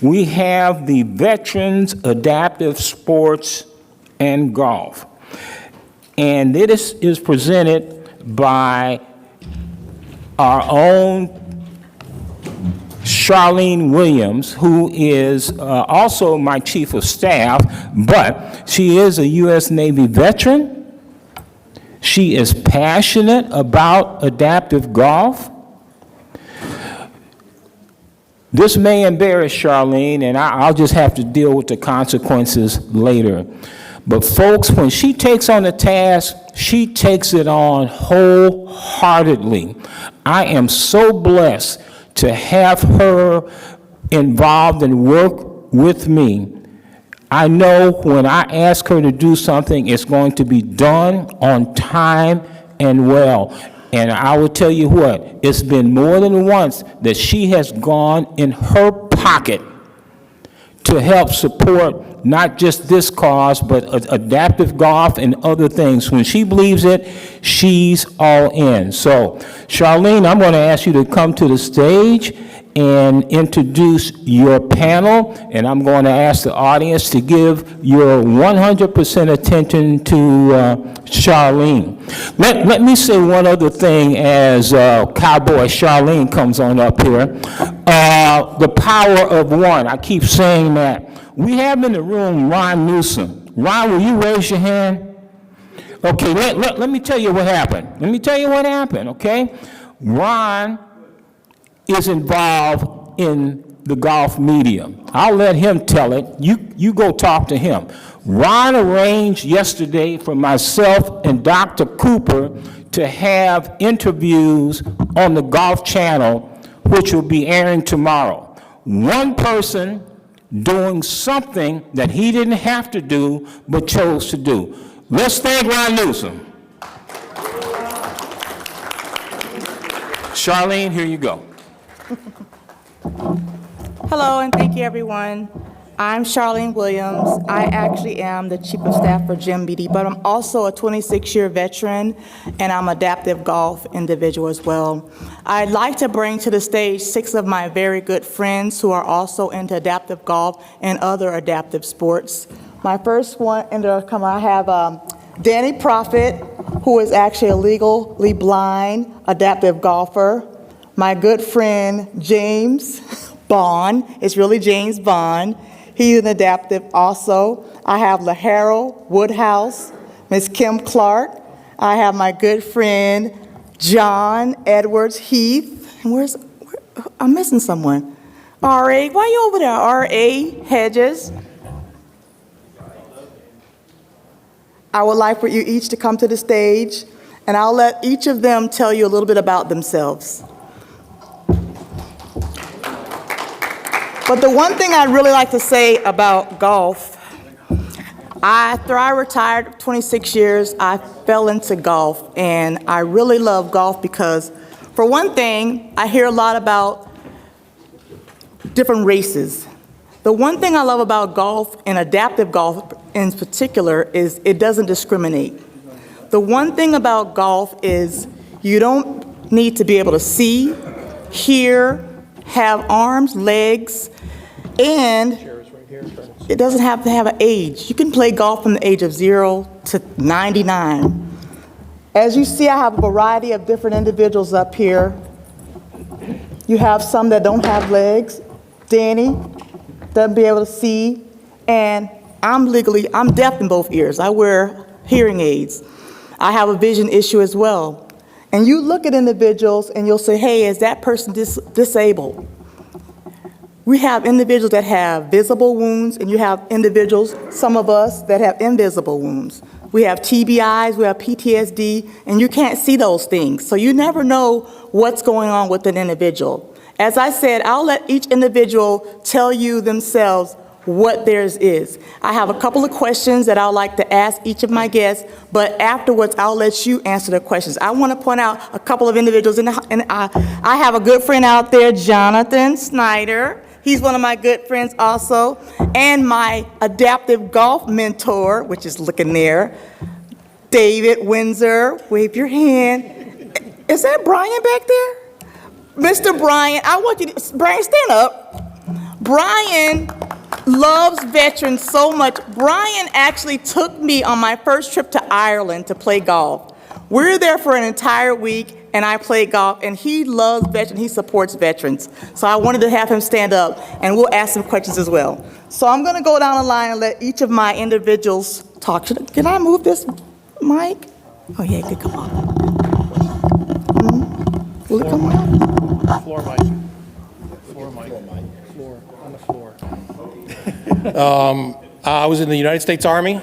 we have the Veterans Adaptive Sports and Golf. And this is presented by our own Charlene Williams, who is also my chief of staff, but she is a U.S. Navy veteran. She is passionate about adaptive golf. This may embarrass Charlene, and I'll just have to deal with the consequences later. But folks, when she takes on a task, she takes it on wholeheartedly. I am so blessed to have her involved and work with me. I know when I ask her to do something, it's going to be done on time and well. And I will tell you what, it's been more than once that she has gone in her pocket to help support not just this cause, but adaptive golf and other things. When she believes it, she's all in. So, Charlene, I'm going to ask you to come to the stage and introduce your panel, and I'm going to ask the audience to give your 100% attention to Charlene. Let me say one other thing as Cowboy Charlene comes on up here. The power of one. I keep saying that. We have in the room Ron Newsom. Ron, will you raise your hand? Okay, let me tell you what happened. Let me tell you what happened, okay? Ron is involved in the golf media. I'll let him tell it. You go talk to him. Ron arranged yesterday for myself and Dr. Cooper to have interviews on the Golf Channel, which will be airing tomorrow. One person doing something that he didn't have to do, but chose to do. Let's thank Ron Newsom. Charlene, here you go. Hello, and thank you, everyone. I'm Charlene Williams. I actually am the Chief of Staff for Jim Beatty, but I'm also a 26-year veteran, and I'm an adaptive golf individual as well. I'd like to bring to the stage 6 of my very good friends who are also into adaptive golf and other adaptive sports. My first one, I have Danny Prophet, who is actually a legally blind adaptive golfer. My good friend, James Bond. It's really James Bond. He's an adaptive also. I have LaHarrow Woodhouse, Miss Kim Clark. I have my good friend, John Edwards Heath. And I'm missing someone. R.A., why are you over there? R.A. Hedges. I would like for you each to come to the stage, and I'll let each of them tell you a little bit about themselves. But the one thing I'd really like to say about golf, after I retired 26 years, I fell into golf, and I really love golf because, for one thing, I hear a lot about different races. The one thing I love about golf, and adaptive golf in particular, is it doesn't discriminate. The one thing about golf is you don't need to be able to see, hear, have arms, legs, and it doesn't have to have an age. You can play golf from the age of 0 to 99. As you see, I have a variety of different individuals up here. You have some that don't have legs. Danny doesn't be able to see, and I'm deaf in both ears. I wear hearing aids. I have a vision issue as well. And you look at individuals and you'll say, hey, is that person disabled? We have individuals that have visible wounds, and you have individuals, some of us, that have invisible wounds. We have TBIs, we have PTSD, and you can't see those things. So you never know what's going on with an individual. As I said, I'll let each individual tell you themselves what theirs is. I have a couple of questions that I'd like to ask each of my guests, but afterwards I'll let you answer the questions. I want to point out a couple of individuals, and I have a good friend out there, Jonathan Snyder. He's one of my good friends also, and my adaptive golf mentor, which is looking there, David Windsor. Wave your hand. Is that Brian back there? Mr. Brian, I want you to, Brian, stand up. Brian loves veterans so much. Brian actually took me on my first trip to Ireland to play golf. We were there for an entire week, and I played golf, and he loves veterans. He supports veterans. So I wanted to have him stand up, and we'll ask some questions as well. So I'm going to go down the line and let each of my individuals talk. Can I move this mic? Oh, yeah, it could come on. Will it come on? Floor mic. Floor mic. Floor, on the floor. I was in the United States Army.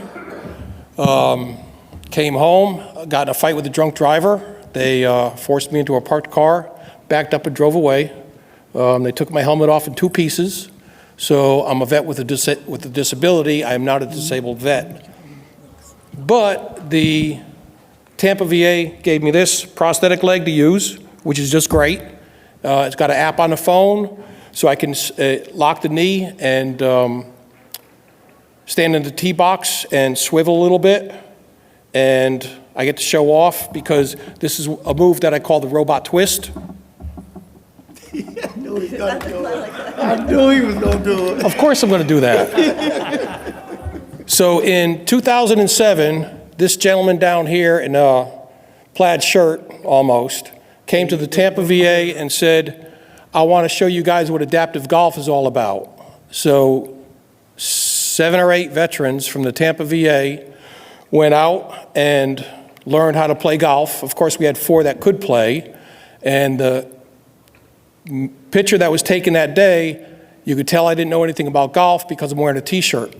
Came home, got in a fight with a drunk driver. They forced me into a parked car, backed up and drove away. They took my helmet off in 2 pieces. So I'm a vet with a disability. I am not a disabled vet. But the Tampa VA gave me this prosthetic leg to use, which is just great. It's got an app on the phone, so I can lock the knee and stand in the tee box and swivel a little bit. And I get to show off because this is a move that I call the robot twist. I knew he was going to do it. Of course I'm going to do that. So in 2007, this gentleman down here in a plaid shirt, almost, came to the Tampa VA and said, I want to show you guys what adaptive golf is all about. So 7 or 8 veterans from the Tampa VA went out and learned how to play golf. Of course, we had 4 that could play. And the picture that was taken that day, you could tell I didn't know anything about golf because I'm wearing a t-shirt.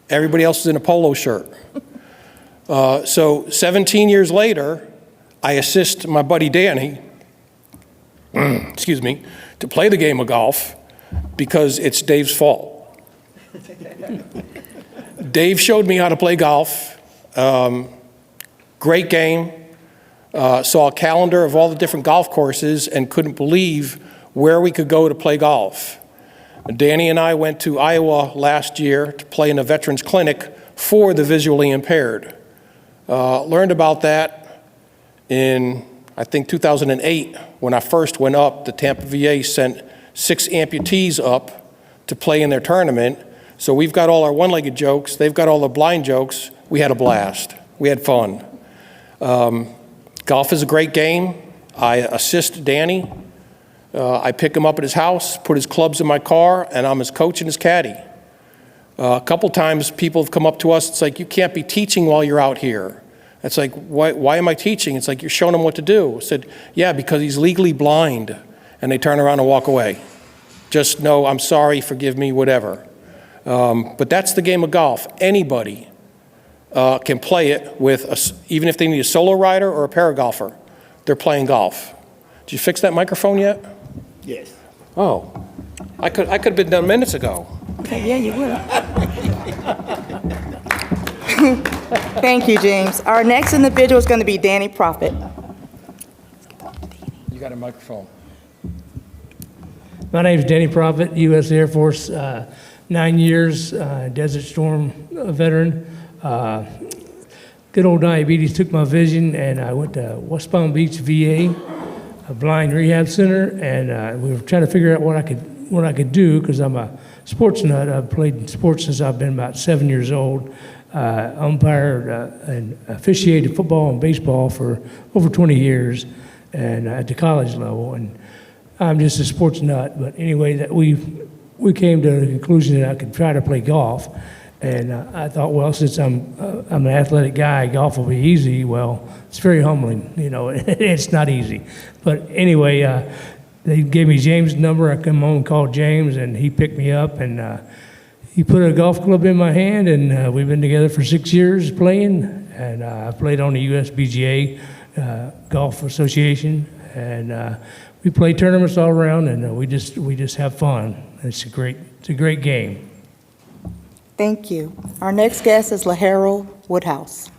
Everybody else was in a polo shirt. So 17 years later, I assist my buddy Danny, excuse me, to play the game of golf because it's Dave's fault. Dave showed me how to play golf. Great game. Saw a calendar of all the different golf courses and couldn't believe where we could go to play golf. Danny and I went to Iowa last year to play in a veterans clinic for the visually impaired. Learned about that in, I think, 2008 when I first went up. The Tampa VA sent 6 amputees up to play in their tournament. So we've got all our one-legged jokes. They've got all the blind jokes. We had a blast. We had fun. Golf is a great game. I assist Danny. I pick him up at his house, put his clubs in my car, and I'm his coach and his caddy. A couple times people have come up to us, it's like, you can't be teaching while you're out here. It's like, why am I teaching? It's like, you're showing him what to do. I said, yeah, because he's legally blind. And they turn around and walk away. Just know, I'm sorry, forgive me, whatever. But that's the game of golf. Anybody can play it with, even if they need a solo rider or a para-golfer, they're playing golf. Did you fix that microphone yet? Yes. Oh, I could have been done minutes ago. Okay, yeah, you would. Thank you, James. Our next individual is going to be Danny Prophet. You got a microphone. My name is Danny Prophet, U.S. Air Force, 9 years, Desert Storm veteran. Good old diabetes took my vision, and I went to West Palm Beach VA, a blind rehab center, and we were trying to figure out what I could do because I'm a sports nut. I've played sports since I've been about 7 years old. Umpired and officiated football and baseball for over 20 years, and at the college level. And I'm just a sports nut. But anyway, that we came to the conclusion that I could try to play golf. And I thought, well, since I'm an athletic guy, golf will be easy. Well, it's very humbling, you know. It's not easy. But anyway, they gave me James' number. I come home and called James, and he picked me up, and he put a golf club in my hand, and we've been together for 6 years playing. And I played on the US PGA Golf Association, and we play tournaments all around, and we just have fun. It's a great game. Thank you. Our next guest is LaHarold Woodhouse.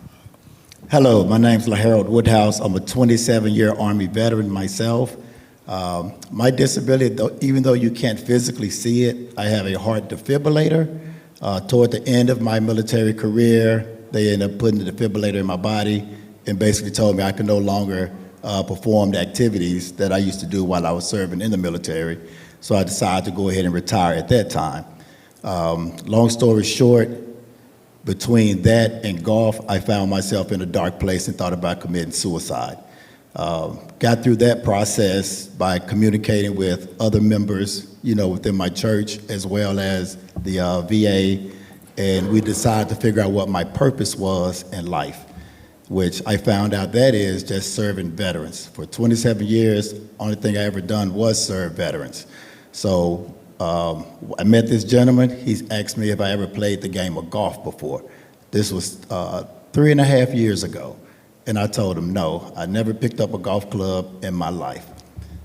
Hello, my name's LaHarold Woodhouse. I'm a 27-year Army veteran myself. My disability, even though you can't physically see it, I have a heart defibrillator. Toward the end of my military career, they ended up putting the defibrillator in my body and basically told me I could no longer perform the activities that I used to do while I was serving in the military. So I decided to go ahead and retire at that time. Long story short, between that and golf, I found myself in a dark place and thought about committing suicide. Got through that process by communicating with other members, within my church, as well as the VA, and we decided to figure out what my purpose was in life, which I found out that is just serving veterans. For 27 years, only thing I ever done was serve veterans. So I met this gentleman. He's asked me if I ever played the game of golf before. This was 3.5 years ago. And I told him, no, I never picked up a golf club in my life.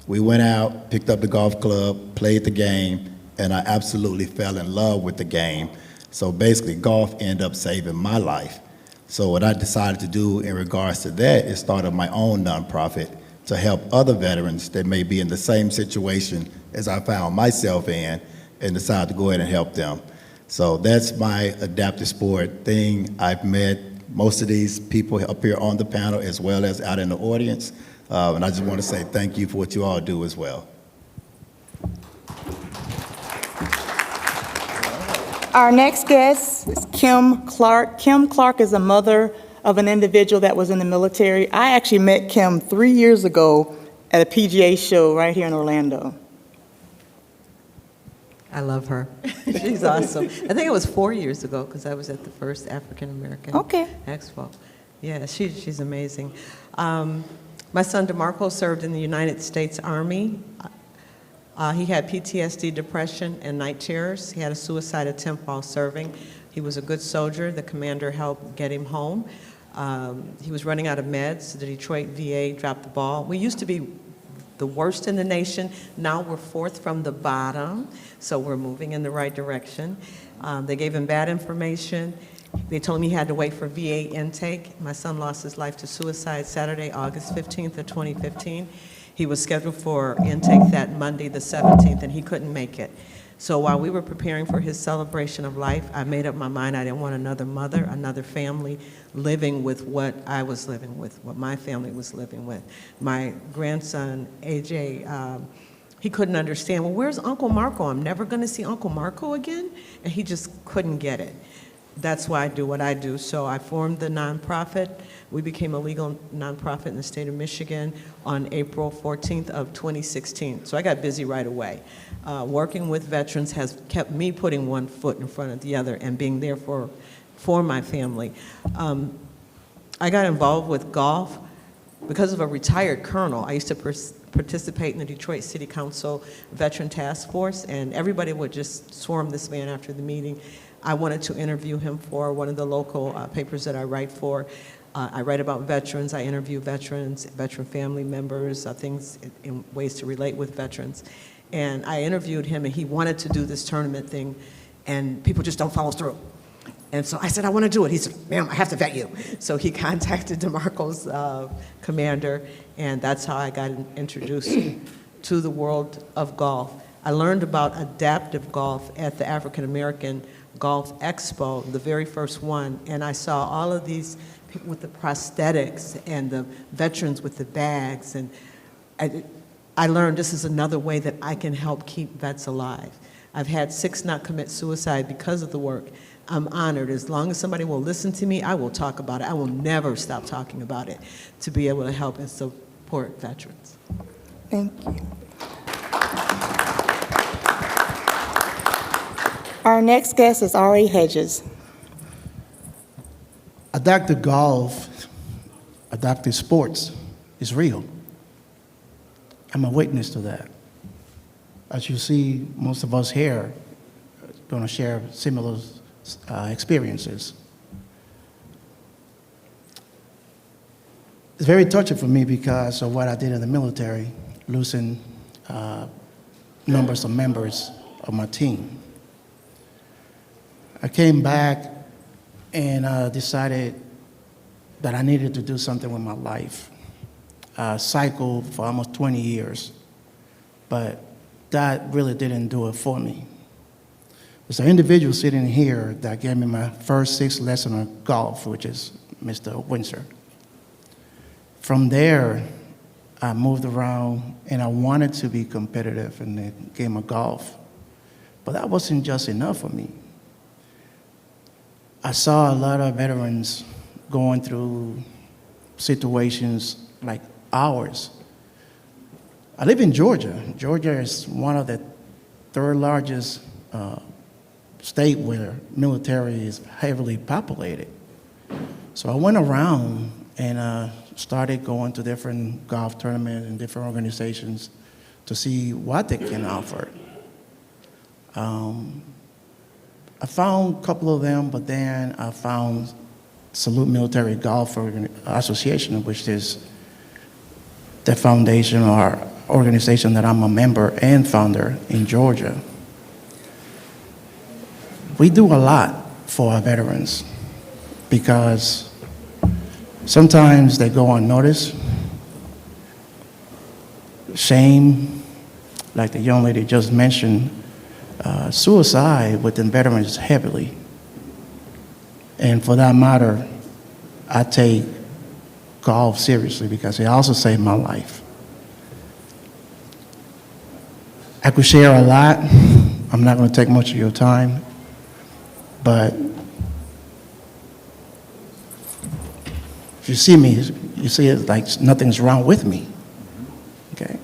We went out, picked up the golf club, played the game, and I absolutely fell in love with the game. So basically, golf ended up saving my life. So what I decided to do in regards to that is start my own nonprofit to help other veterans that may be in the same situation as I found myself in, and decided to go ahead and help them. So that's my adaptive sport thing. I've met most of these people up here on the panel as well as out in the audience. And I just want to say thank you for what you all do as well. Our next guest is Kim Clark. Kim Clark is a mother of an individual that was in the military. I actually met Kim 3 years ago at a PGA Show right here in Orlando. I love her. She's awesome. I think it was 4 years ago because I was at the first African American Expo. Yeah, she's amazing. My son DeMarco served in the United States Army. He had PTSD, depression, and night terrors. He had a suicide attempt while serving. He was a good soldier. The commander helped get him home. He was running out of meds. The Detroit VA dropped the ball. We used to be the worst in the nation. Now we're fourth from the bottom, so we're moving in the right direction. They gave him bad information. They told him he had to wait for VA intake. My son lost his life to suicide Saturday, August 15th of 2015. He was scheduled for intake that Monday, the 17th, and he couldn't make it. So while we were preparing for his celebration of life, I made up my mind I didn't want another mother, another family living with what I was living with, what my family was living with. My grandson, AJ, he couldn't understand, well, where's Uncle Marco? I'm never going to see Uncle Marco again? And he just couldn't get it. That's why I do what I do. So I formed the nonprofit. We became a legal nonprofit in the state of Michigan on April 14th of 2016. So I got busy right away. Working with veterans has kept me putting one foot in front of the other and being there for my family. I got involved with golf because of a retired colonel. I used to participate in the Detroit City Council Veteran Task Force, and everybody would just swarm this man after the meeting. I wanted to interview him for one of the local papers that I write for. I write about veterans. I interview veterans, veteran family members, things in ways to relate with veterans. And I interviewed him, and he wanted to do this tournament thing, and people just don't follow through. And so I said, I want to do it. He said, ma'am, I have to vet you. So he contacted DeMarco's commander, and that's how I got introduced to the world of golf. I learned about adaptive golf at the African American Golf Expo, the very first one, and I saw all of these people with the prosthetics and the veterans with the bags, and I learned this is another way that I can help keep vets alive. I've had 6 not commit suicide because of the work. I'm honored. As long as somebody will listen to me, I will talk about it. I will never stop talking about it to be able to help and support veterans. Thank you. Our next guest is Ari Hedges. Adaptive golf, adaptive sports is real. I'm a witness to that. As you see, most of us here are going to share similar experiences. It's very touching for me because of what I did in the military, losing numbers of members of my team. I came back and decided that I needed to do something with my life. I cycled for almost 20 years, but that really didn't do it for me. There's an individual sitting here that gave me my first 6 lessons on golf, which is Mr. Windsor. From there, I moved around, and I wanted to be competitive in the game of golf. But that wasn't just enough for me. I saw a lot of veterans going through situations like ours. I live in Georgia. Georgia is one of the third largest state where military is heavily populated. So I went around and started going to different golf tournaments and different organizations to see what they can offer. I found a couple of them, but then I found Salute Military Golf Association, which is the foundation or organization that I'm a member and founder in Georgia. We do a lot for our veterans because sometimes they go unnoticed. Shame, like the young lady just mentioned, suicide within veterans heavily. And for that matter, I take golf seriously because it also saved my life. I could share a lot. I'm not going to take much of your time, but if you see me, you see it like nothing's wrong with me. Okay?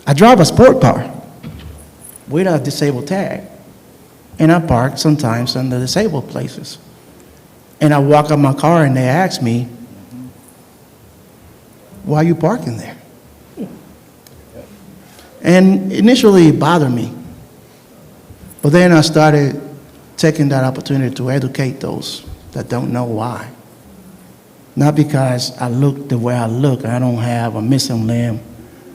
I drive a sport car with a disabled tag, and I park sometimes in the disabled places. And I walk up my car and they ask me, why are you parking there? And initially it bothered me. But then I started taking that opportunity to educate those that don't know why. Not because I look the way I look, I don't have a missing limb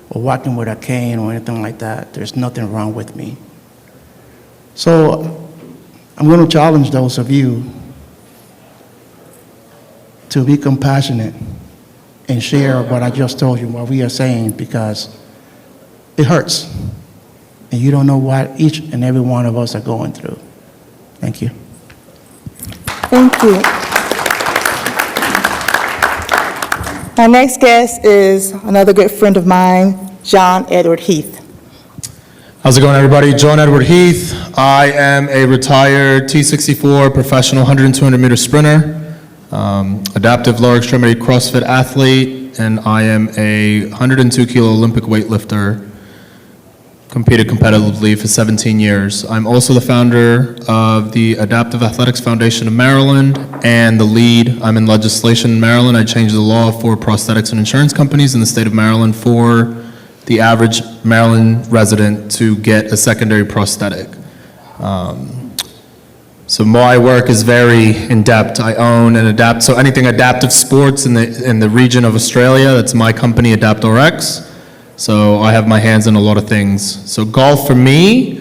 or walking with a cane or anything like that. There's nothing wrong with me. So I'm going to challenge those of you to be compassionate and share what I just told you, what we are saying, because it hurts. And you don't know what each and every one of us are going through. Thank you. Thank you. Our next guest is another good friend of mine, John Edward Heath. How's it going, everybody? John Edward Heath. I am a retired T64 professional 100 and 200 meter sprinter, adaptive lower extremity CrossFit athlete, and I am a 102 kilo Olympic weightlifter, competed competitively for 17 years. I'm also the founder of the Adaptive Athletics Foundation of Maryland and the lead. I'm in legislation in Maryland. I changed the law for prosthetics and insurance companies in the state of Maryland for the average Maryland resident to get a secondary prosthetic. So my work is very in-depth. I own and adapt, so anything adaptive sports in the region of Australia, that's my company, AdaptRx. So I have my hands in a lot of things. So golf for me,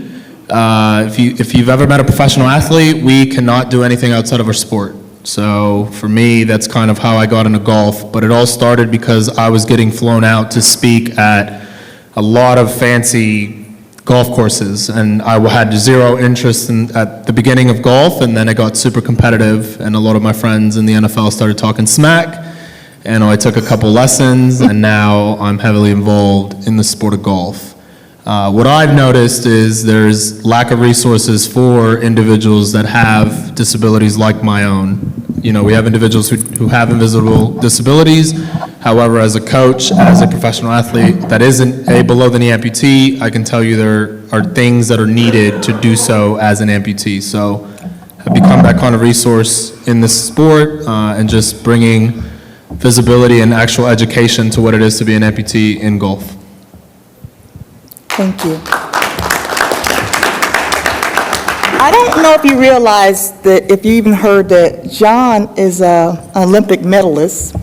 if you've ever met a professional athlete, we cannot do anything outside of our sport. So for me, that's kind of how I got into golf. But it all started because I was getting flown out to speak at a lot of fancy golf courses, and I had zero interest at the beginning of golf, and then it got super competitive, and a lot of my friends in the NFL started talking smack, and I took a couple lessons, and now I'm heavily involved in the sport of golf. What I've noticed is there's lack of resources for individuals that have disabilities like my own. You know, we have individuals who have invisible disabilities. However, as a coach, as a professional athlete that isn't a below-the-knee amputee, I can tell you there are things that are needed to do so as an amputee. So I've become that kind of resource in this sport and just bringing visibility and actual education to what it is to be an amputee in golf. Thank you. I don't know if you realize that, if you even heard that John is an Olympic medalist,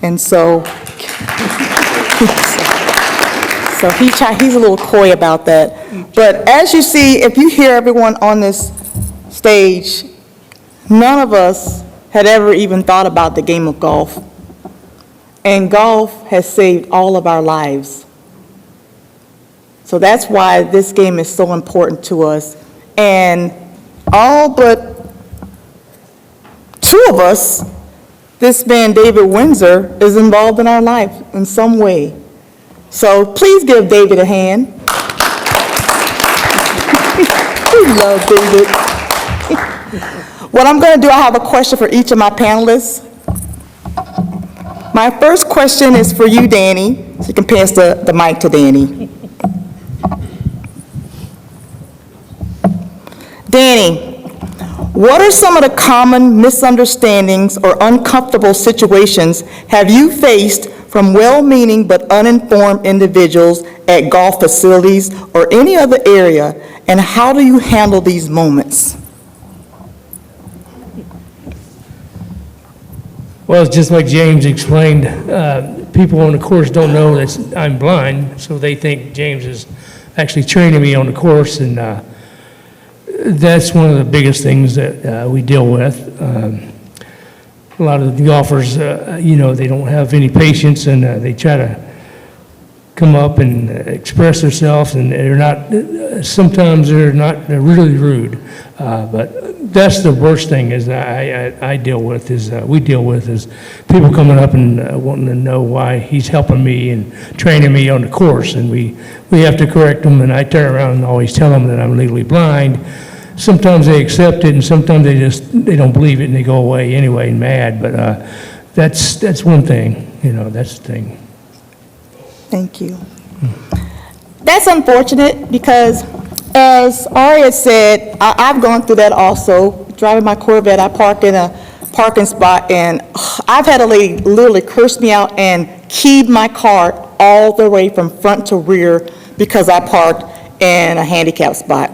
and so he's a little coy about that. But as you see, if you hear everyone on this stage, none of us had ever even thought about the game of golf. And golf has saved all of our lives. So that's why this game is so important to us. And all but two of us, this man David Windsor is involved in our life in some way. So please give David a hand. We love David. What I'm going to do, I have a question for each of my panelists. My first question is for you, Danny. So you can pass the mic to Danny. Danny, what are some of the common misunderstandings or uncomfortable situations have you faced from well-meaning but uninformed individuals at golf facilities or any other area, and how do you handle these moments? Well, it's just like James explained, people on the course don't know that I'm blind, so they think James is actually training me on the course, and that's one of the biggest things that we deal with. A lot of the golfers, they don't have any patience, and they try to come up and express themselves, and sometimes they're really rude. But that's the worst thing is we deal with is people coming up and wanting to know why he's helping me and training me on the course, and we have to correct them, and I turn around and always tell them that I'm legally blind. Sometimes they accept it, and sometimes they don't believe it, and they go away anyway and mad. But that's one thing, that's the thing. Thank you. That's unfortunate because, as Ari had said, I've gone through that also. Driving my Corvette, I parked in a parking spot, and I've had a lady literally curse me out and keyed my car all the way from front to rear because I parked in a handicap spot.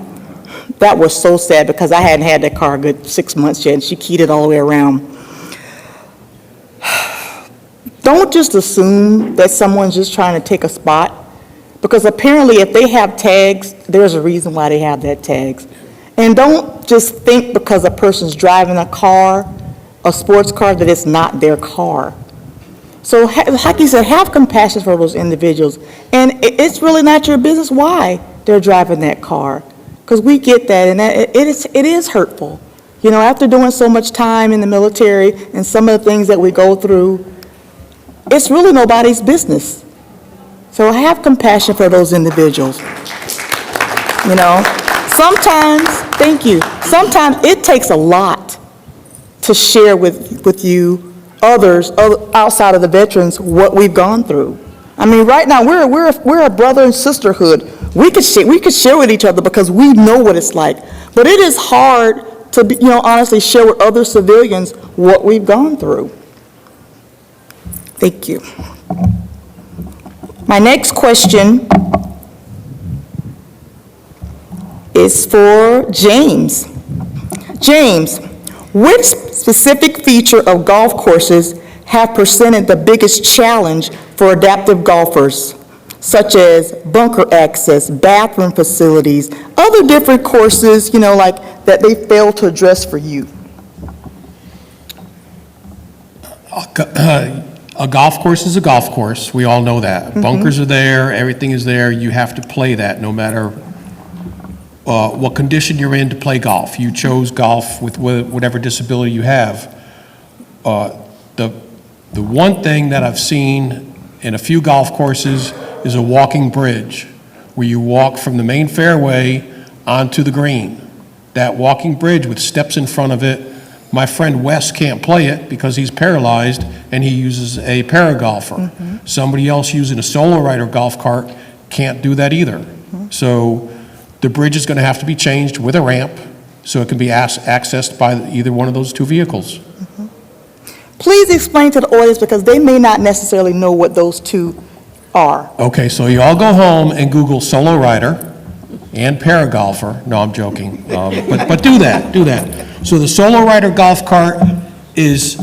That was so sad because I hadn't had that car a good 6 months yet, and she keyed it all the way around. Don't just assume that someone's just trying to take a spot, because apparently if they have tags, there's a reason why they have that tags. And don't just think because a person's driving a car, a sports car, that it's not their car. So like you said, have compassion for those individuals. And it's really not your business why they're driving that car. Because we get that, and it is hurtful. After doing so much time in the military and some of the things that we go through, it's really nobody's business. So have compassion for those individuals. Sometimes, thank you, sometimes it takes a lot to share with you, others outside of the veterans, what we've gone through. I mean, right now, we're a brother and sisterhood. We could share with each other because we know what it's like. But it is hard to honestly share with other civilians what we've gone through. Thank you. My next question is for James. James, which specific feature of golf courses have presented the biggest challenge for adaptive golfers, such as bunker access, bathroom facilities, other different courses, like that they fail to address for you? A golf course is a golf course. We all know that. Mm-hmm. Bunkers are there. Everything is there. You have to play that no matter what condition you're in to play golf. You chose golf with whatever disability you have. The one thing that I've seen in a few golf courses is a walking bridge, where you walk from the main fairway onto the green. That walking bridge with steps in front of it, my friend Wes can't play it because he's paralyzed and he uses a paragolfer. Mm-hmm. Somebody else using a solo rider golf cart can't do that either. Mm-hmm. So the bridge is going to have to be changed with a ramp so it can be accessed by either one of those two vehicles. Mm-hmm. Please explain to the audience because they may not necessarily know what those two are. Okay, so you all go home and Google solo rider and paragolfer. No, I'm joking. But do that. So the solo rider golf cart is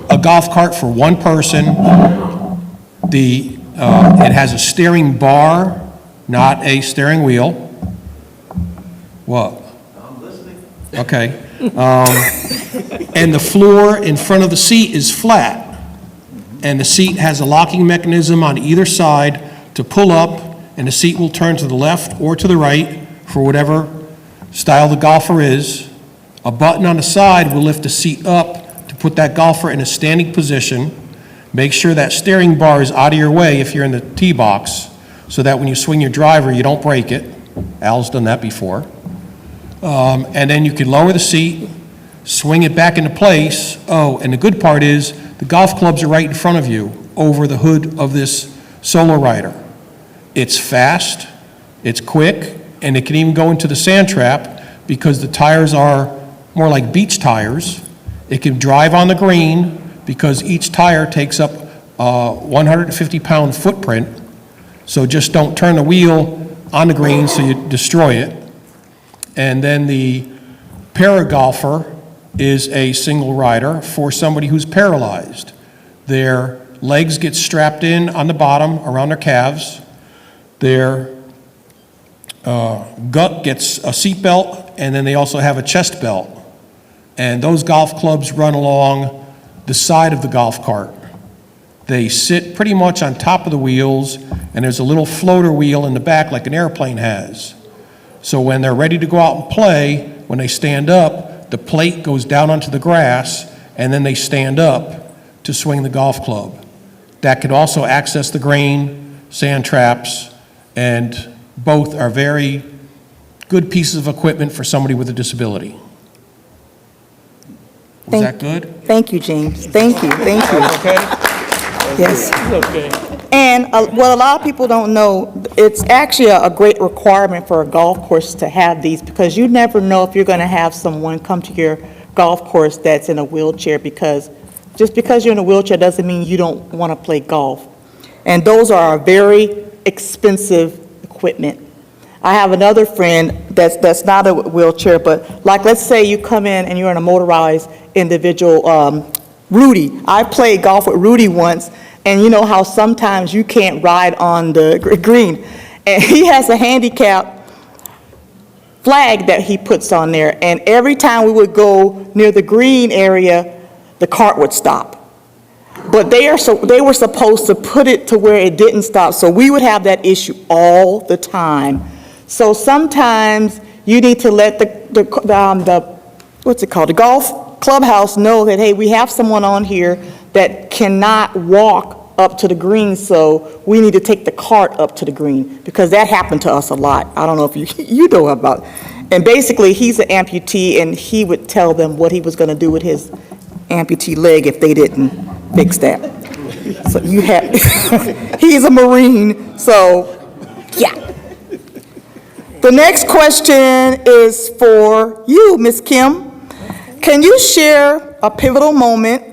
a golf cart for one person. It has a steering bar, not a steering wheel. What? I'm listening. Okay. And the floor in front of the seat is flat. And the seat has a locking mechanism on either side to pull up, and the seat will turn to the left or to the right for whatever style the golfer is. A button on the side will lift the seat up to put that golfer in a standing position. Make sure that steering bar is out of your way if you're in the tee box, so that when you swing your driver, you don't break it. Al's done that before. And then you can lower the seat, swing it back into place. Oh, and the good part is, the golf clubs are right in front of you, over the hood of this solo rider. It's fast, it's quick, and it can even go into the sand trap because the tires are more like beach tires. It can drive on the green because each tire takes up a 150-pound footprint. So just don't turn the wheel on the green so you destroy it. And then the para-golfer is a single rider for somebody who's paralyzed. Their legs get strapped in on the bottom around their calves. Their gut gets a seat belt, and then they also have a chest belt. And those golf clubs run along the side of the golf cart. They sit pretty much on top of the wheels, and there's a little floater wheel in the back like an airplane has. So when they're ready to go out and play, when they stand up, the plate goes down onto the grass, and then they stand up to swing the golf club. That could also access the green, sand traps, and both are very good pieces of equipment for somebody with a disability. Was that good? Thank you, James. Thank you, thank you. Okay? Yes. Okay. And what a lot of people don't know, it's actually a great requirement for a golf course to have these, because you never know if you're going to have someone come to your golf course that's in a wheelchair, because just because you're in a wheelchair doesn't mean you don't want to play golf. And those are very expensive equipment. I have another friend that's not a wheelchair, but like, let's say you come in and you're in a motorized individual, Rudy. I played golf with Rudy once, and you know how sometimes you can't ride on the green. And he has a handicap flag that he puts on there, and every time we would go near the green area, the cart would stop. But they were supposed to put it to where it didn't stop, so we would have that issue all the time. So sometimes you need to let the what's it called, the golf clubhouse know that, hey, we have someone on here that cannot walk up to the green, so we need to take the cart up to the green, because that happened to us a lot. I don't know if you know about it. And basically, he's an amputee, and he would tell them what he was going to do with his amputee leg if they didn't fix that. So you have, he's a Marine, so yeah. The next question is for you, Ms. Kim. Can you share a pivotal moment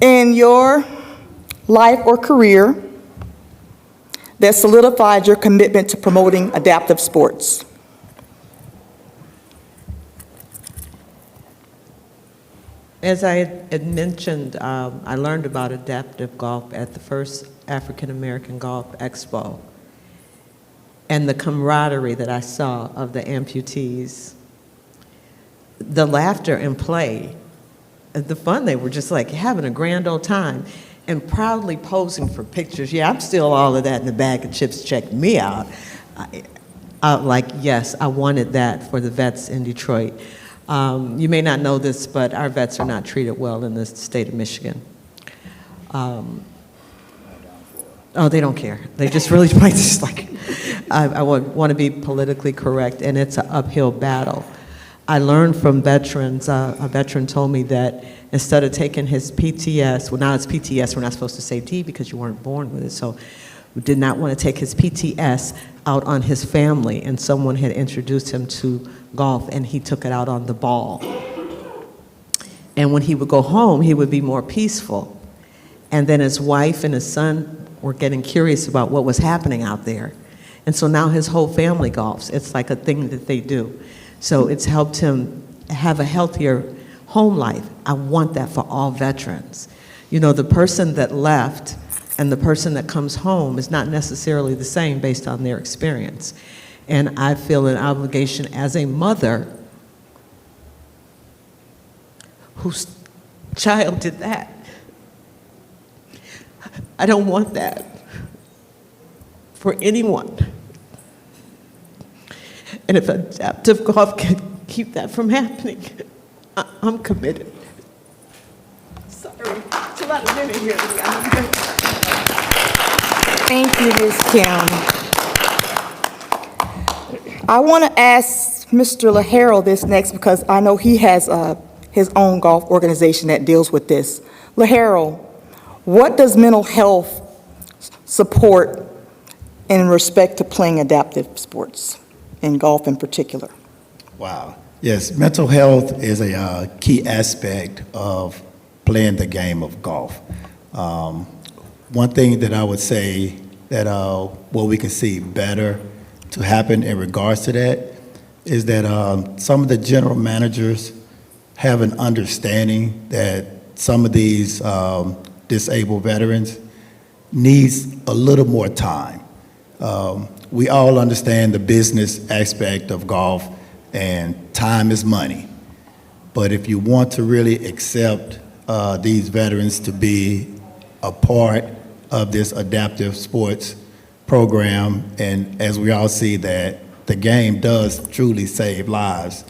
in your life or career that solidified your commitment to promoting adaptive sports? As I had mentioned, I learned about adaptive golf at the first African American Golf Expo. And the camaraderie that I saw of the amputees, the laughter and play, the fun, they were just like having a grand old time and proudly posing for pictures. Yeah, I'm still all of that in the bag of chips, check me out. Like, yes, I wanted that for the vets in Detroit. You may not know this, but our vets are not treated well in the state of Michigan. Oh, they don't care. They just really might just like, I would want to be politically correct, and it's an uphill battle. I learned from veterans, a veteran told me that instead of taking his PTS, well now it's PTS, we're not supposed to say D because you weren't born with it, so we did not want to take his PTS out on his family, and someone had introduced him to golf, and he took it out on the ball. And when he would go home, he would be more peaceful. And then his wife and his son were getting curious about what was happening out there. And so now his whole family golfs. It's like a thing that they do. So it's helped him have a healthier home life. I want that for all veterans. You know, the person that left and the person that comes home is not necessarily the same based on their experience. And I feel an obligation as a mother whose child did that. I don't want that for anyone. And if adaptive golf can keep that from happening, I'm committed. Sorry. Thank you, Ms. Kim. I want to ask Mr. LaHarrell this next because I know he has his own golf organization that deals with this. LaHarrell, what does mental health support in respect to playing adaptive sports, in golf in particular? Wow. Yes, mental health is a key aspect of playing the game of golf. One thing that I would say that what we can see better to happen in regards to that is that some of the general managers have an understanding that some of these disabled veterans needs a little more time. We all understand the business aspect of golf, and time is money. But if you want to really accept these veterans to be a part of this adaptive sports program, and as we all see that the game does truly save lives,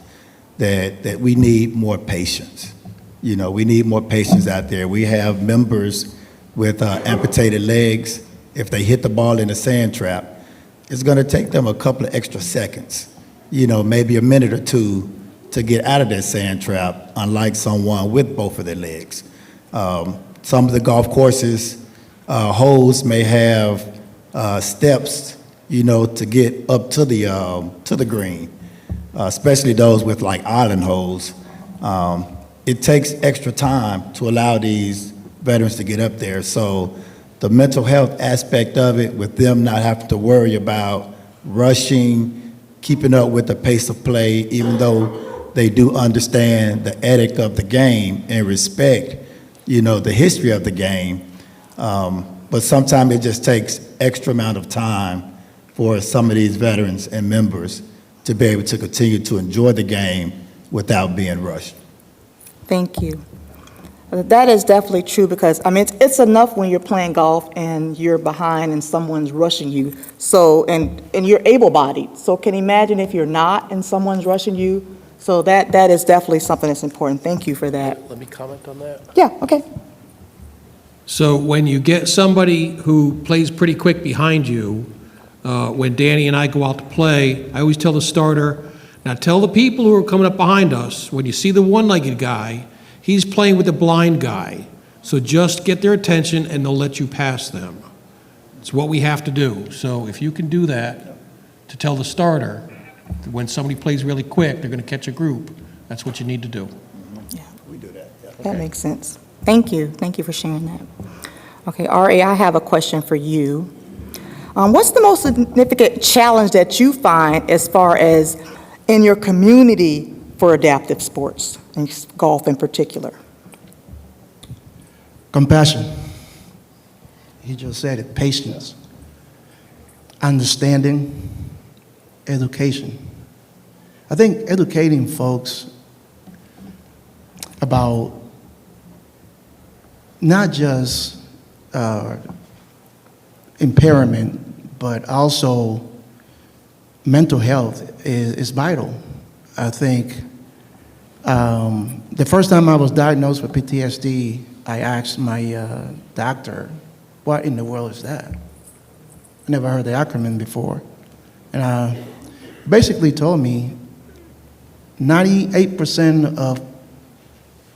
that we need more patience. You know, we need more patience out there. We have members with amputated legs. If they hit the ball in a sand trap, it's going to take them a couple of extra seconds, you know, maybe a minute or two to get out of that sand trap, unlike someone with both of their legs. Some of the golf courses, holes may have steps, you know, to get up to the green, especially those with like island holes. It takes extra time to allow these veterans to get up there. So the mental health aspect of it, with them not having to worry about rushing, keeping up with the pace of play, even though they do understand the ethic of the game and respect, you know, the history of the game. But sometimes it just takes extra amount of time for some of these veterans and members to be able to continue to enjoy the game without being rushed. Thank you. That is definitely true because, I mean, it's enough when you're playing golf and you're behind and someone's rushing you. So, and you're able-bodied. So can you imagine if you're not and someone's rushing you? So that is definitely something that's important. Thank you for that. Let me comment on that. Yeah, okay. So when you get somebody who plays pretty quick behind you, when Danny and I go out to play, I always tell the starter, now tell the people who are coming up behind us, when you see the one-legged guy, he's playing with the blind guy. So just get their attention and they'll let you pass them. It's what we have to do. So if you can do that, to tell the starter, when somebody plays really quick, they're going to catch a group, that's what you need to do. Yeah. We do that. Yeah. That makes sense. Thank you. Thank you for sharing that. Okay, R.A., I have a question for you. What's the most significant challenge that you find as far as in your community for adaptive sports, and golf in particular? Compassion. He just said it. Patience. Understanding. Education. I think educating folks about not just impairment, but also mental health is vital. I think the first time I was diagnosed with PTSD, I asked my doctor, what in the world is that? I never heard the acronym before. And basically told me 98% of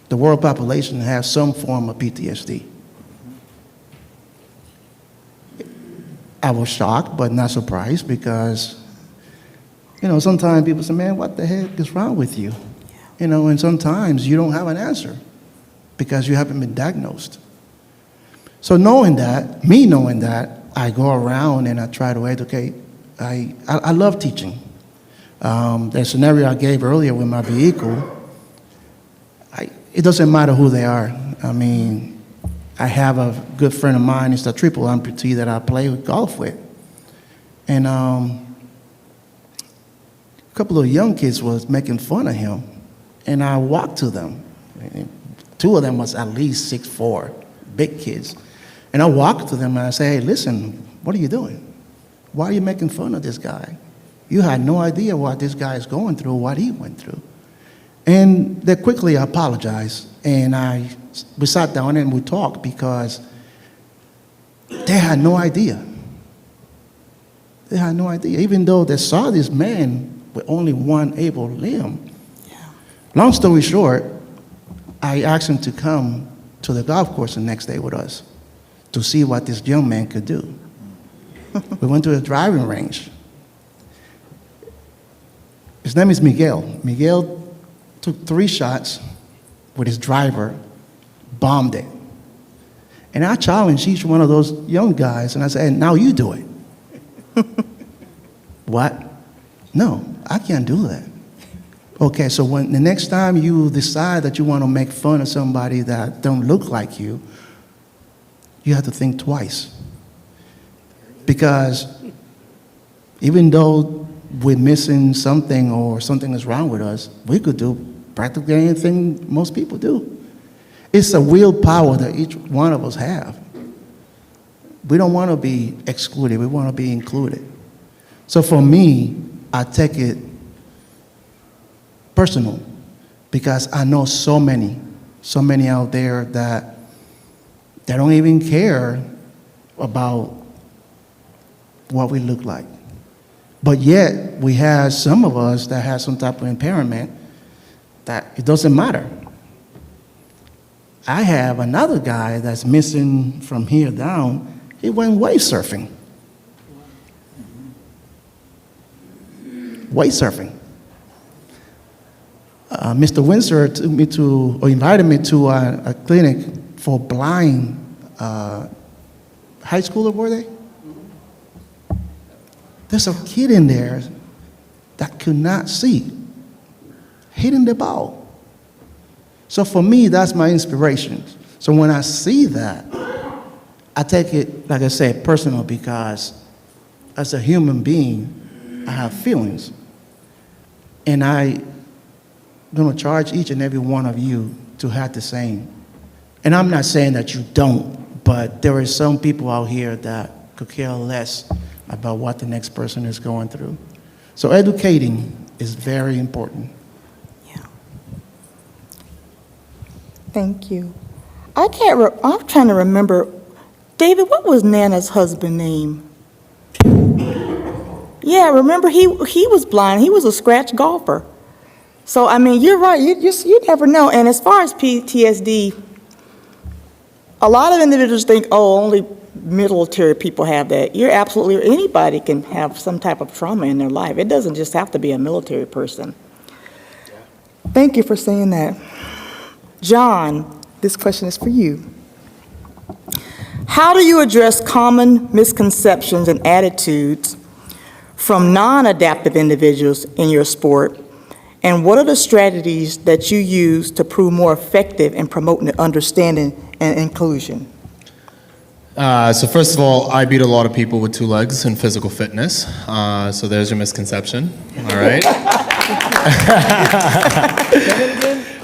the world population has some form of PTSD. I was shocked, but not surprised because, you know, sometimes people say, man, what the heck is wrong with you? You know, and sometimes you don't have an answer because you haven't been diagnosed. So knowing that, I go around and I try to educate. I love teaching. The scenario I gave earlier with my vehicle, it doesn't matter who they are. I mean, I have a good friend of mine, it's a triple amputee that I play golf with. And a couple of young kids was making fun of him. And I walked to them. Two of them was at least 6'4", big kids. And I walked to them and I say, hey, listen, what are you doing? Why are you making fun of this guy? You had no idea what this guy is going through, what he went through. And they quickly apologized, and I we sat down and we talked because they had no idea. They had no idea, even though they saw this man with only one able limb. Long story short, I asked him to come to the golf course the next day with us to see what this young man could do. We went to the driving range. His name is Miguel. Miguel took 3 shots with his driver, bombed it. And I challenged each one of those young guys, and I said, hey, now you do it. What? No, I can't do that. Okay, so when the next time you decide that you want to make fun of somebody that don't look like you have to think twice. Because even though we're missing something or something is wrong with us, we could do practically anything most people do. It's a willpower that each one of us have. We don't want to be excluded, we want to be included. So for me, I take it personal because I know so many out there that they don't even care about what we look like. But yet, we have some of us that have some type of impairment that it doesn't matter. I have another guy that's missing from here down. He went wave surfing. Wave surfing. Mr. Windsor took me to, or invited me to a clinic for blind high schooler, were they? There's a kid in there that could not see, hitting the ball. So for me, that's my inspiration. So when I see that, I take it, like I said, personal, because as a human being, I have feelings. And I'm going to charge each and every one of you to have the same. And I'm not saying that you don't, but there are some people out here that could care less about what the next person is going through. So educating is very important. Yeah. Thank you. I'm trying to remember, David, what was Nana's husband's name? Yeah, remember he was blind. He was a scratch golfer. So, I mean, you're right. You never know. And as far as PTSD, a lot of individuals think, oh, only military people have that. You're absolutely, anybody can have some type of trauma in their life. It doesn't just have to be a military person. Thank you for saying that. John, this question is for you. How do you address common misconceptions and attitudes from non-adaptive individuals in your sport? And what are the strategies that you use to prove more effective in promoting understanding and inclusion? So first of all, I beat a lot of people with 2 legs in physical fitness. So there's your misconception. All right.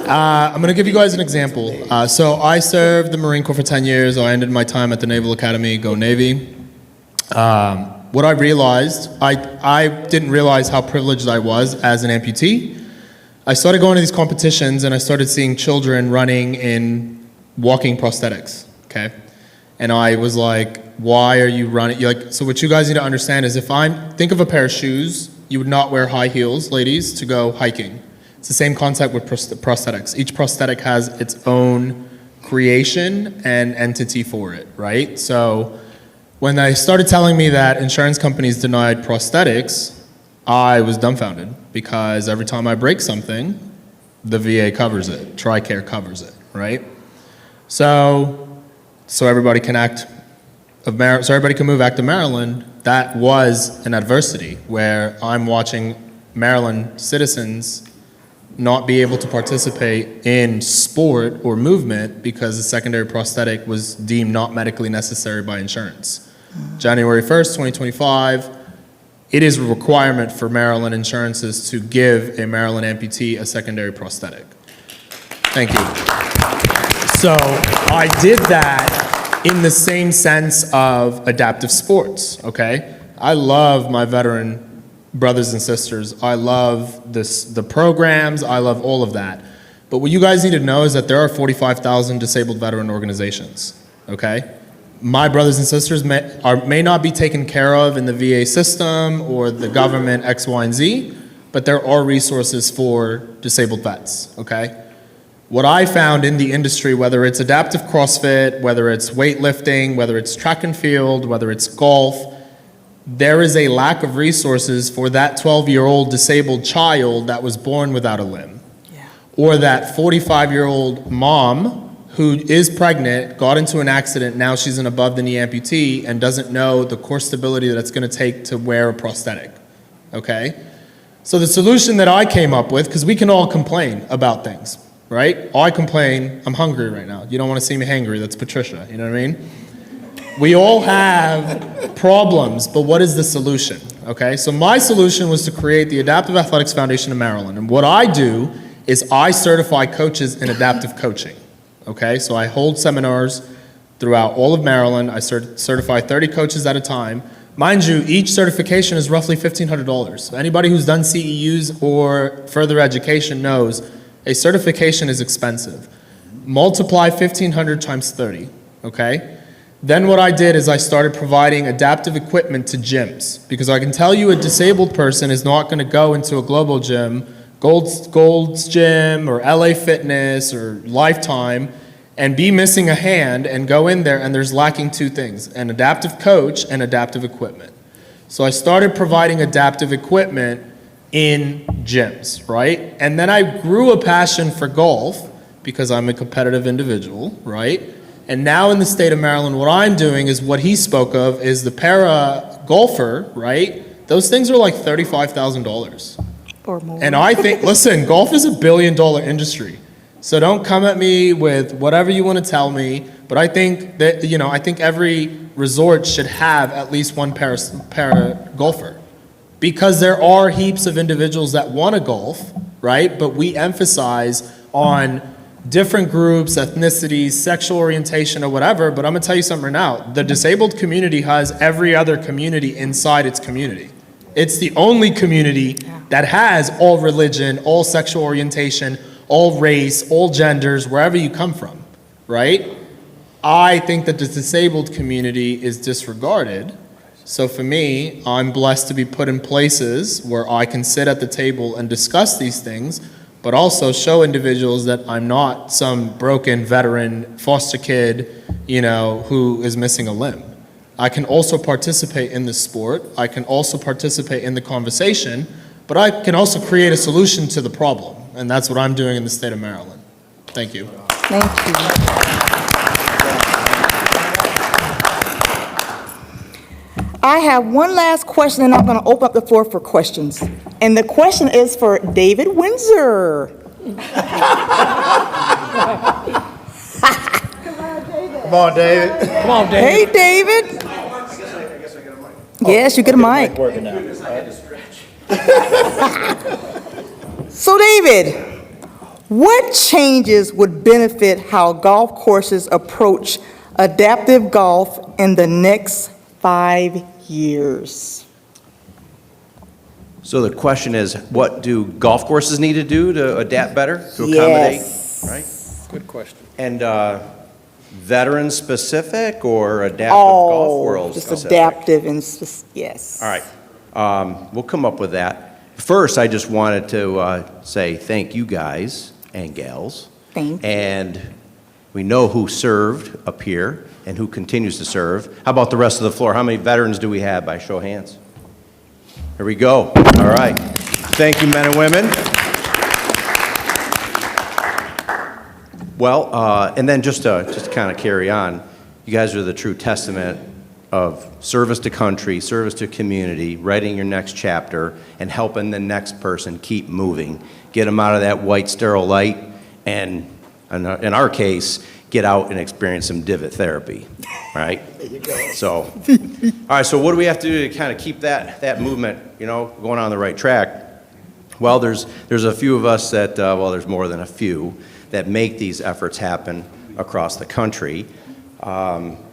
I'm going to give you guys an example. So I served the Marine Corps for 10 years. I ended my time at the Naval Academy, go Navy. What I realized, I didn't realize how privileged I was as an amputee. I started going to these competitions and I started seeing children running in walking prosthetics, okay? And I was like, why are you running? So what you guys need to understand is think of a pair of shoes, you would not wear high heels, ladies, to go hiking. It's the same concept with prosthetics. Each prosthetic has its own creation and entity for it, right? So when they started telling me that insurance companies denied prosthetics, I was dumbfounded because every time I break something, the VA covers it, TRICARE covers it, right? So everybody can everybody can move back to Maryland. That was an adversity where I'm watching Maryland citizens not be able to participate in sport or movement because the secondary prosthetic was deemed not medically necessary by insurance. January 1st, 2025, it is a requirement for Maryland insurances to give a Maryland amputee a secondary prosthetic. Thank you. So I did that in the same sense of adaptive sports, okay? I love my veteran brothers and sisters. I love the programs. I love all of that. But what you guys need to know is that there are 45,000 disabled veteran organizations, okay? My brothers and sisters may not be taken care of in the VA system or the government X, Y, and Z, but there are resources for disabled vets, okay? What I found in the industry, whether it's adaptive CrossFit, whether it's weightlifting, whether it's track and field, whether it's golf, there is a lack of resources for that 12-year-old disabled child that was born without a limb. Yeah. Or that 45-year-old mom who is pregnant, got into an accident, now she's an above-the-knee amputee and doesn't know the core stability that it's going to take to wear a prosthetic, okay? So the solution that I came up with, because we can all complain about things, right? I complain, I'm hungry right now. You don't want to see me hangry, that's Patricia, you know what I mean? We all have problems, but what is the solution, okay? So my solution was to create the Adaptive Athletics Foundation of Maryland. And what I do is I certify coaches in adaptive coaching, okay? So I hold seminars throughout all of Maryland. I certify 30 coaches at a time. Mind you, each certification is roughly $1,500. Anybody who's done CEUs or further education knows a certification is expensive. Multiply 1,500 times 30, okay? Then what I did is I started providing adaptive equipment to gyms, because I can tell you a disabled person is not going to go into a global gym, Gold's Gym or LA Fitness or Lifetime, and be missing a hand and go in there and there's lacking two things, an adaptive coach and adaptive equipment. So I started providing adaptive equipment in gyms, right? And then I grew a passion for golf because I'm a competitive individual, right? And now in the state of Maryland, what I'm doing is what he spoke of is the para golfer, right? Those things are like $35,000. Or more. And I think, listen, golf is $1 billion industry. So don't come at me with whatever you want to tell me, but I think that, you know, I think every resort should have at least one para golfer. Because there are heaps of individuals that want to golf, right? But we emphasize on different groups, ethnicities, sexual orientation, or whatever. But I'm going to tell you something right now. The disabled community has every other community inside its community. It's the only community that has all religion, all sexual orientation, all race, all genders, wherever you come from, right? I think that the disabled community is disregarded. So for me, I'm blessed to be put in places where I can sit at the table and discuss these things, but also show individuals that I'm not some broken veteran foster kid, you know, who is missing a limb. I can also participate in the sport. I can also participate in the conversation, but I can also create a solution to the problem. And that's what I'm doing in the state of Maryland. Thank you. Thank you. I have one last question, and I'm going to open up the floor for questions. And the question is for David Windsor. Come on, David. Come on, Dave. Hey, David. Yes, you get a mic. Working out. So, David, what changes would benefit how golf courses approach adaptive golf in the next 5 years? So the question is, what do golf courses need to do to adapt better, to accommodate? Yes. Right? Good question. And veteran specific or adaptive golf world just specific? adaptive and, yes. All right, we'll come up with that. First, I just wanted to say thank you guys and gals. Thank you. And we know who served up here and who continues to serve. How about the rest of the floor? How many veterans do we have by show of hands? Here we go. All right. Thank you, men and women. Well, and then just to kind of carry on, you guys are the true testament of service to country, service to community, writing your next chapter, and helping the next person keep moving. Get them out of that white sterile light, and in our case, get out and experience some divot therapy, right? There you go. So, all right, so what do we have to do to kind of keep that movement, you know, going on the right track? Well, there's a few of us that, well, there's more than a few, that make these efforts happen across the country.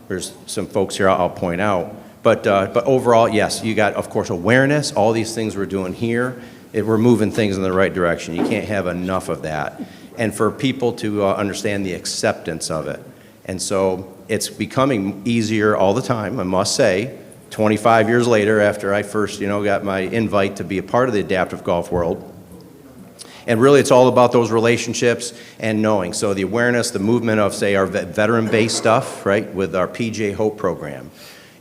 There's some folks here I'll point out. But overall, yes, you got, of course, awareness, all these things we're doing here. we're moving things in the right direction. You can't have enough of that. And for people to understand the acceptance of it. And so it's becoming easier all the time, I must say. 25 years later, after I first, got my invite to be a part of the adaptive golf world. And really, it's all about those relationships and knowing. So the awareness, the movement of, say, our veteran-based stuff, right, with our PGA Hope program.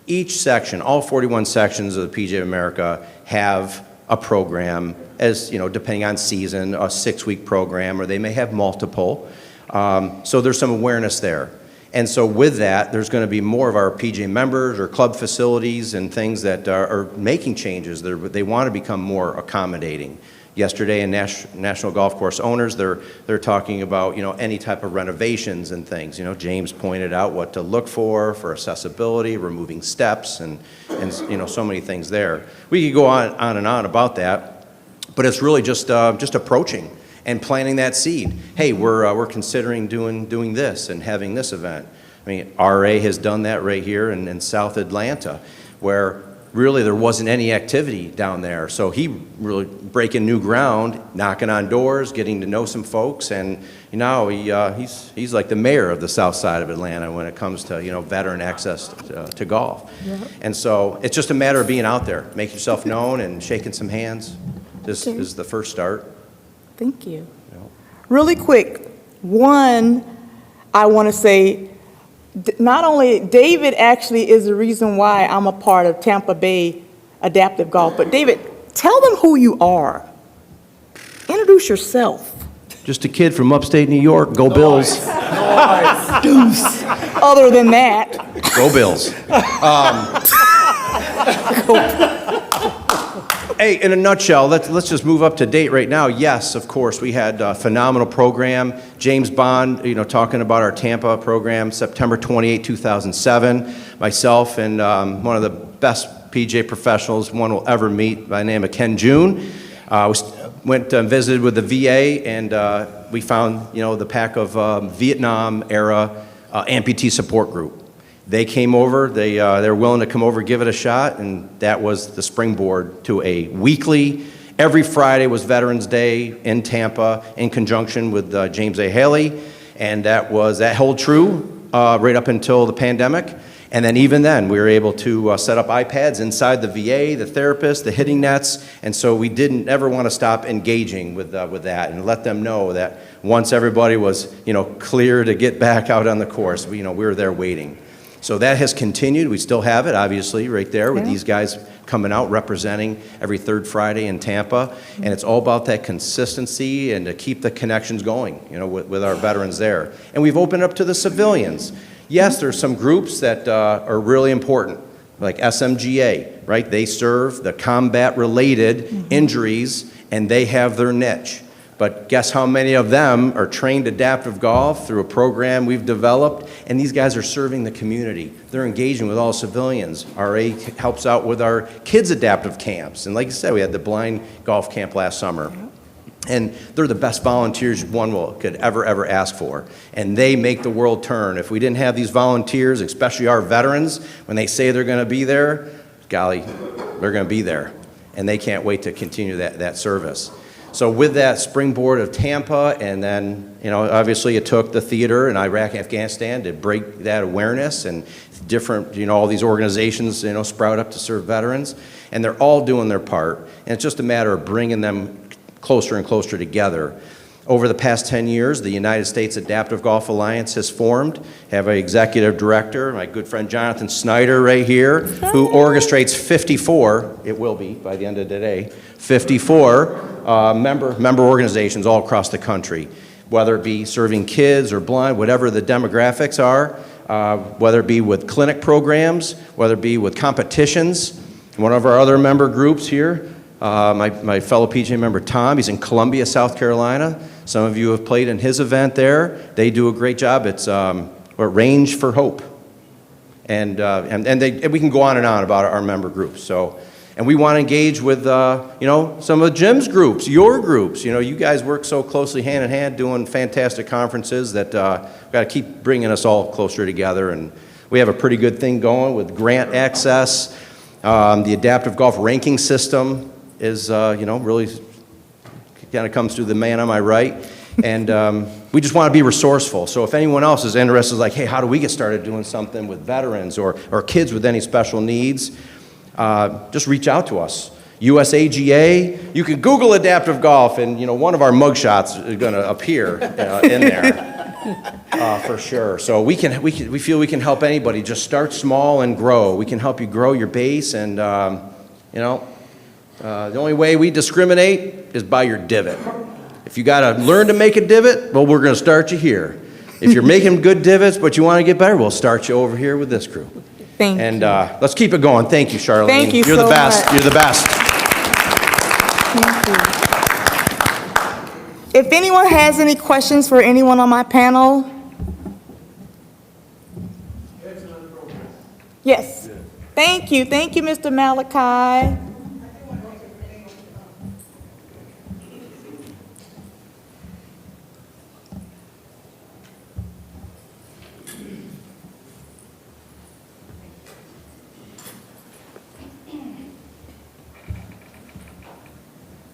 Each section, all 41 sections of the PGA of America have a program, as, depending on season, a 6-week program, or they may have multiple. So there's some awareness there. And so with that, there's going to be more of our PGA members or club facilities and things that are making changes. They want to become more accommodating. Yesterday in National Golf Course Owners, they're talking about, any type of renovations and things. James pointed out what to look for accessibility, removing steps, and so many things there. We could go on and on about that, but it's really just approaching and planting that seed. Hey, we're considering doing this and having this event. I mean, RA has done that right here in South Atlanta, where really there wasn't any activity down there. So he really breaking new ground, knocking on doors, getting to know some folks, and now he's like the mayor of the south side of Atlanta when it comes to veteran access to golf. Yeah. And so it's just a matter of being out there, make yourself known and shaking some hands. This is the first start. Thank you. Really quick, one, I want to say, not only David actually is the reason why I'm a part of Tampa Bay Adaptive Golf, but David, tell them who you are. Introduce yourself. Just a kid from upstate New York. Go Bills. Deuce. Other than that. Go Bills. Hey, in a nutshell, let's just move up to date right now. Yes, of course, we had a phenomenal program. James Bond, talking about our Tampa program, September 28, 2007. Myself and one of the best PGA professionals one will ever meet by the name of Ken June. We went and visited with the VA, and we found, the pack of Vietnam-era amputee support group. They came over, they were willing to come over, give it a shot, and that was the springboard to a weekly, every Friday was Veterans Day in Tampa in conjunction with James A. Haley, and that held true right up until the pandemic. And then even then, we were able to set up iPads inside the VA, the therapists, the hitting nets, and so we didn't ever want to stop engaging with that and let them know that once everybody was, clear to get back out on the course, we were there waiting. So that has continued. We still have it, obviously, right there with these guys coming out representing every third Friday in Tampa. And it's all about that consistency and to keep the connections going, with our veterans there. And we've opened up to the civilians. Yes, there's some groups that are really important, like SMGA, right? They serve the combat-related injuries, and they have their niche. But guess how many of them are trained adaptive golf through a program we've developed, and these guys are serving the community. They're engaging with all civilians. RA helps out with our kids' adaptive camps. And like I said, we had the blind golf camp last summer. And they're the best volunteers one could ever ask for. And they make the world turn. If we didn't have these volunteers, especially our veterans, when they say they're going to be there, golly, they're going to be there. And they can't wait to continue that service. So with that springboard of Tampa, and then, obviously it took the theater in Iraq and Afghanistan to break that awareness, and different, all these organizations, sprout up to serve veterans, and they're all doing their part. And it's just a matter of bringing them closer and closer together. Over the past 10 years, the United States Adaptive Golf Alliance has formed. Have an executive director, my good friend Jonathan Snyder right here, who orchestrates 54, it will be by the end of the day, 54 member organizations all across the country, whether it be serving kids or blind, whatever the demographics are, whether it be with clinic programs, whether it be with competitions. One of our other member groups here, my fellow PGA member Tom, he's in Columbia, South Carolina. Some of you have played in his event there. They do a great job. It's Range for Hope. And we can go on and on about our member groups. So, and we want to engage with, some of Jim's groups, your groups. You guys work so closely hand in hand doing fantastic conferences that we've got to keep bringing us all closer together. And we have a pretty good thing going with grant access. The adaptive golf ranking system is, really kind of comes through the man on my right. And we just want to be resourceful. So if anyone else is interested, like, hey, how do we get started doing something with veterans or kids with any special needs, just reach out to us. USAGA, you can Google adaptive golf, and one of our mugshots is going to appear in there for sure. So we feel we can help anybody. Just start small and grow. We can help you grow your base, and the only way we discriminate is by your divot. If you got to learn to make a divot, well, we're going to start you here. If you're making good divots but you want to get better, we'll start you over here with this crew. Thank And you. let's keep it going. Thank you, Charlene. Thank you You're so the best. much. You're the best. Thank you. If anyone has any questions for anyone on my panel? Yes. Thank you. Thank you, Mr. Malachi.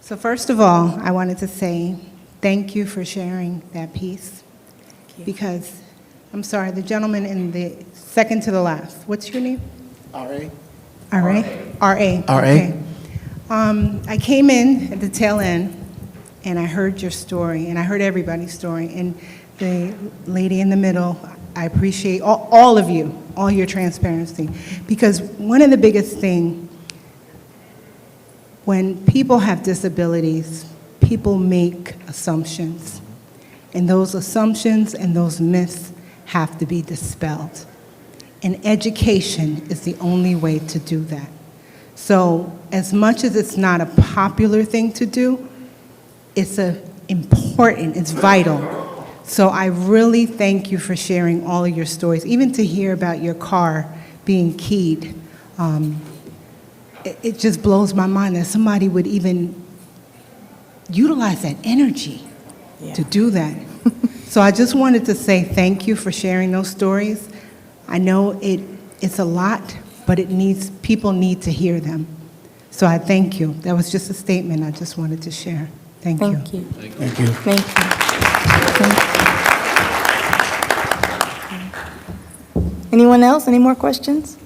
So first of all, I wanted to say thank you for sharing that piece, because, I'm sorry, the gentleman in the second to the last, what's your name? R.A. R.A.? R.A. Okay. I came in at the tail end, and I heard your story, and I heard everybody's story, and the lady in the middle, I appreciate all of you, all your transparency, because one of the biggest things, when people have disabilities, people make assumptions. And those assumptions and those myths have to be dispelled. And education is the only way to do that. So as much as it's not a popular thing to do, it's important, it's vital. So I really thank you for sharing all of your stories, even to hear about your car being keyed. It just blows my mind that somebody would even utilize that energy to do that. So I just wanted to say thank you for sharing those stories. I know it's a lot, but people need to hear them. So I thank you. That was just a statement I just wanted to share. Thank you. Thank you. Thank you. Thank you. Anyone else? Any more questions?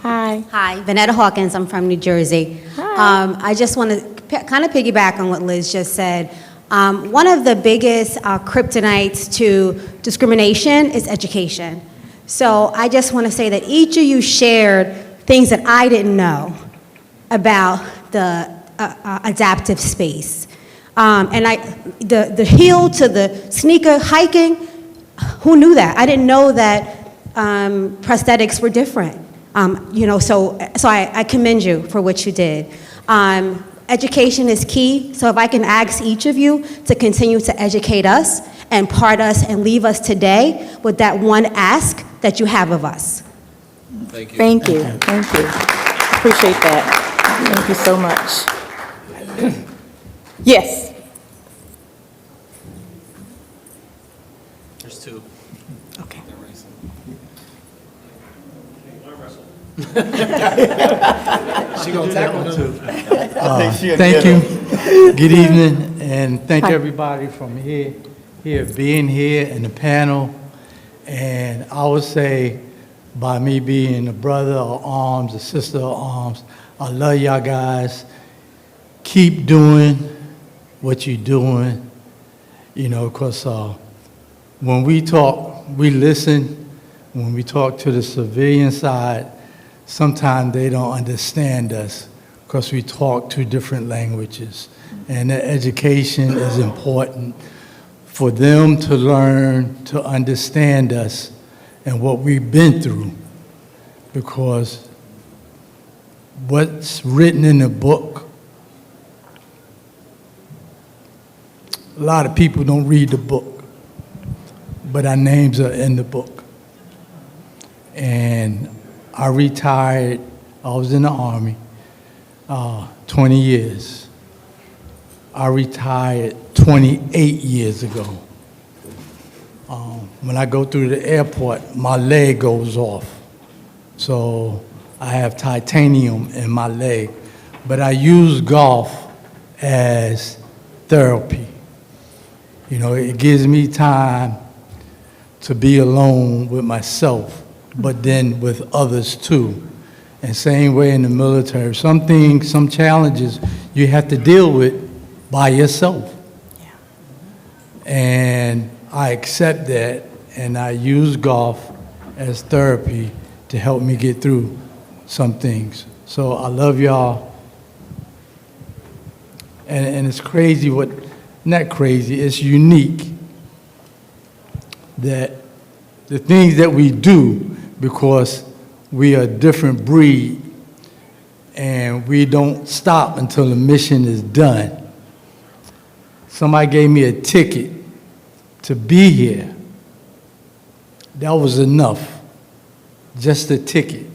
Hi. Hi, Vanetta Hawkins. I'm from New Jersey. Hi. I just want to kind of piggyback on what Liz just said. One of the biggest kryptonites to discrimination is education. So I just want to say that each of you shared things that I didn't know about the adaptive space. And the heel to the sneaker hiking, who knew that? I didn't know that prosthetics were different. So I commend you for what you did. Education is key, so if I can ask each of you to continue to educate us and part us and leave us today with that one ask that you have of us. Thank you. Thank you. Appreciate that. Thank you so much. Yes. There's two. Okay. She gonna tackle one too. Thank you. Good evening, and thank Hi. everybody from here being here in the panel. And I would say, by me being a brother of arms, a sister of arms, I love y'all guys. Keep doing what you're doing, because when we talk, we listen. When we talk to the civilian side, sometimes they don't understand us because we talk two different languages. And the education is important for them to learn to understand us and what we've been through. Because what's written in the book, a lot of people don't read the book, but our names are in the book. And I retired, I was in the Army, 20 years. I retired 28 years ago. When I go through the airport, my leg goes off. So I have titanium in my leg, but I use golf as therapy. You know, it gives me time to be alone with myself, but then with others too. And same way in the military, some things, some challenges you have to deal with by yourself. And I accept that, and I use golf as therapy to help me get through some things. So I love y'all. And it's crazy not crazy, it's unique that the things that we do, because we are a different breed and we don't stop until the mission is done. Somebody gave me a ticket to be here. That was enough, just a ticket.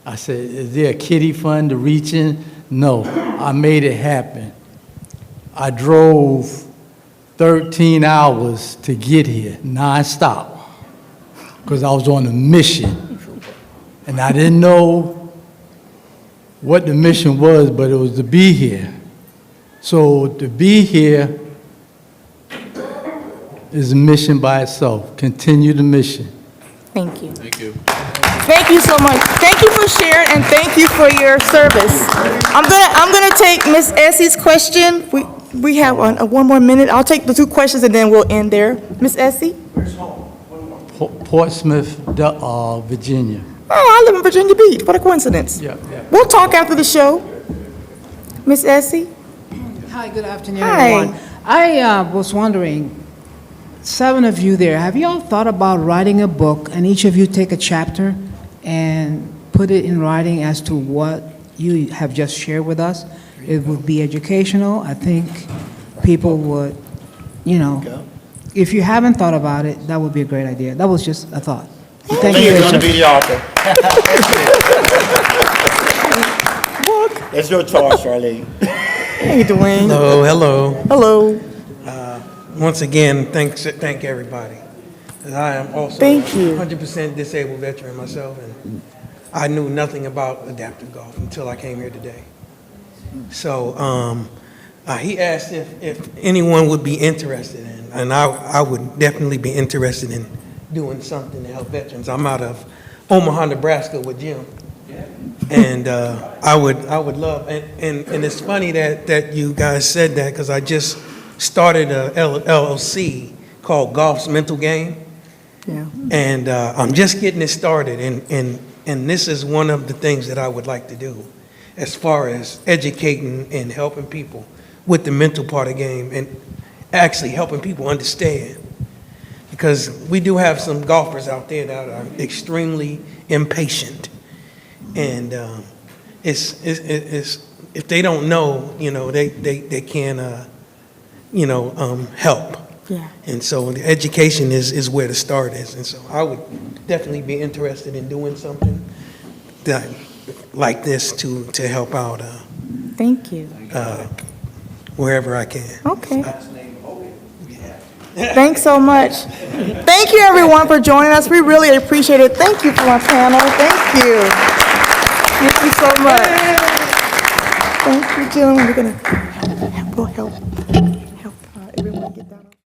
I said, is there a kiddie fund to reach in? No, I made it happen. I drove 13 hours to get here, non-stop, because I was on a mission. And I didn't know what the mission was, but it was to be here. So to be here is a mission by itself. Continue the mission. Thank you. Thank you. Thank you so much. Thank you for sharing, and thank you for your service. I'm gonna take Miss Essie's question. We have one more minute. I'll take the 2 questions and then we'll end there. Miss Essie? Portsmouth, Virginia. Oh, I live in Virginia Beach. What a coincidence. Yeah. We'll talk after the show. Miss Essie? Hi, good afternoon, Hi. everyone. I was wondering, 7 of you there, have you all thought about writing a book and each of you take a chapter and put it in writing as to what you have just shared with us? It would be educational. I think people would, if you haven't thought about it, that would be a great idea. That was just a thought. Thank you. You're going to be the author. It's your charge, Charlene. Hey, Dwayne. Hello. Hello. Once again, thank everybody. I am also Thank you. 100% disabled veteran myself, and I knew nothing about adaptive golf until I came here today. So he asked if anyone would be interested in, and I would definitely be interested in doing something to help veterans. I'm out of Omaha, Nebraska with Jim. And I would love, and it's funny that you guys said that, because I just started a LLC called Golf's Mental Game. Yeah. And I'm just getting it started, and this is one of the things that I would like to do as far as educating and helping people with the mental part of the game, and actually helping people understand. Because we do have some golfers out there that are extremely impatient. And it's if they don't know, they can, help. Yeah. And so the education is where the start is. And so I would definitely be interested in doing something like this to help out Thank you. wherever I can. Okay. Thanks so much. Thank you, everyone, for joining us. We really appreciate it. Thank you for our panel. Thank you. Thank you so much. Thank you, Jim. We'll help.